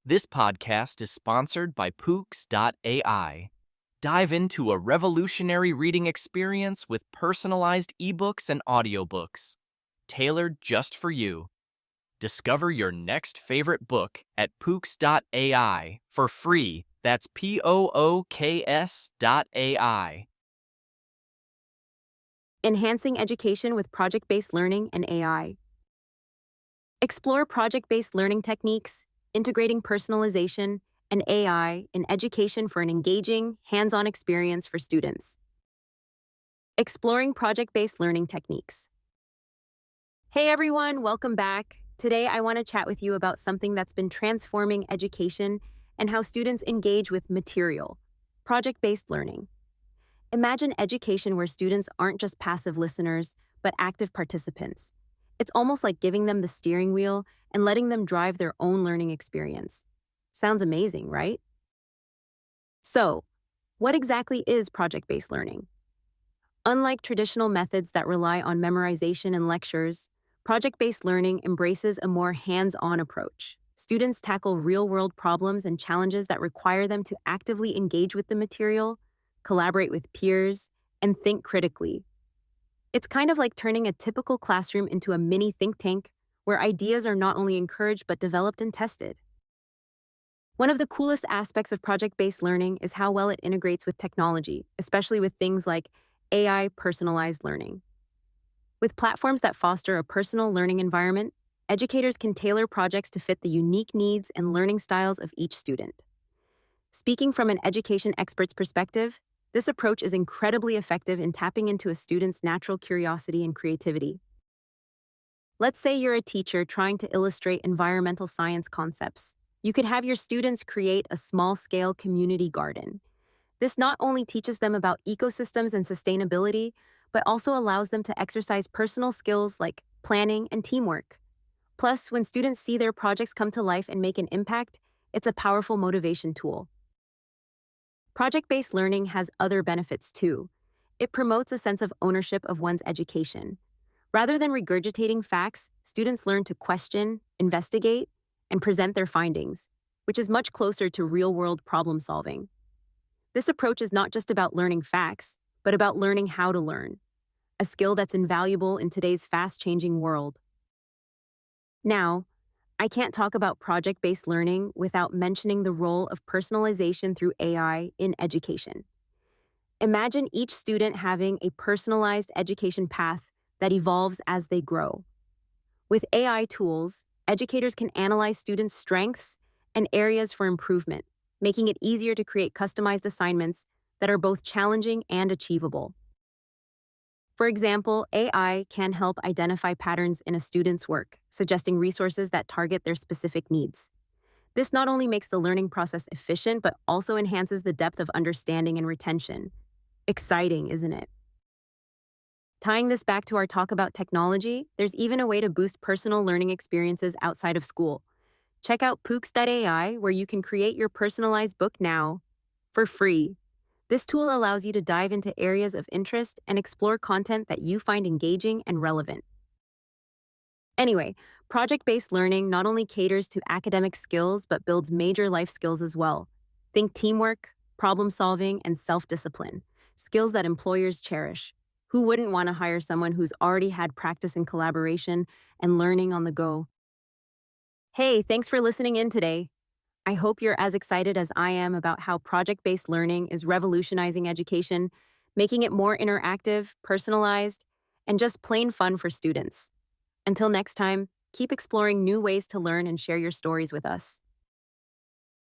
This podcast is sponsored by Pooks.ai. Dive into a revolutionary reading experience with personalized ebooks and audiobooks, tailored just for you. Discover your next favorite book at Pooks.ai for free. That's POOKS.ai. Enhancing education with project-based learning and AI. Explore project-based learning techniques, integrating personalization and AI in education for an engaging, hands-on experience for students. Exploring project-based learning techniques. Hey everyone, welcome back. Today I want to chat with you about something that's been transforming education and how students engage with material, project-based learning. Imagine education where students aren't just passive listeners, but active participants. It's almost like giving them the steering wheel and letting them drive their own learning experience. Sounds amazing, right? So, what exactly is project-based learning? Unlike traditional methods that rely on memorization and lectures, project-based learning embraces a more hands-on approach. Students tackle real-world problems and challenges that require them to actively engage with the material, collaborate with peers, and think critically. It's kind of like turning a typical classroom into a mini think tank where ideas are not only encouraged but developed and tested. One of the coolest aspects of project-based learning is how well it integrates with technology, especially with things like AI personalized learning. With platforms that foster a personal learning environment, educators can tailor projects to fit the unique needs and learning styles of each student. Speaking from an education expert's perspective, this approach is incredibly effective in tapping into a student's natural curiosity and creativity. Let's say you're a teacher trying to illustrate environmental science concepts. You could have your students create a small-scale community garden. This not only teaches them about ecosystems and sustainability, but also allows them to exercise personal skills like planning and teamwork. Plus, when students see their projects come to life and make an impact, it's a powerful motivation tool. Project-based learning has other benefits too. It promotes a sense of ownership of one's education. Rather than regurgitating facts, students learn to question, investigate, and present their findings, which is much closer to real-world problem solving. This approach is not just about learning facts, but about learning how to learn, a skill that's invaluable in today's fast-changing world. Now, I can't talk about project-based learning without mentioning the role of personalization through AI in education. Imagine each student having a personalized education path that evolves as they grow. With AI tools, educators can analyze students' strengths and areas for improvement, making it easier to create customized assignments that are both challenging and achievable. For example, AI can help identify patterns in a student's work, suggesting resources that target their specific needs. This not only makes the learning process efficient, but also enhances the depth of understanding and retention. Exciting, isn't it? Tying this back to our talk about technology, there's even a way to boost personal learning experiences outside of school. Check out Pooks.ai, where you can create your personalized book now for free. This tool allows you to dive into areas of interest and explore content that you find engaging and relevant. Anyway, project-based learning not only caters to academic skills but builds major life skills as well. Think teamwork, problem-solving, and self-discipline, skills that employers cherish. Who wouldn't want to hire someone who's already had practice in collaboration and learning on the go? Hey, thanks for listening in today. I hope you're as excited as I am about how project-based learning is revolutionizing education, making it more interactive, personalized, and just plain fun for students. Until next time, keep exploring new ways to learn and share your stories with us.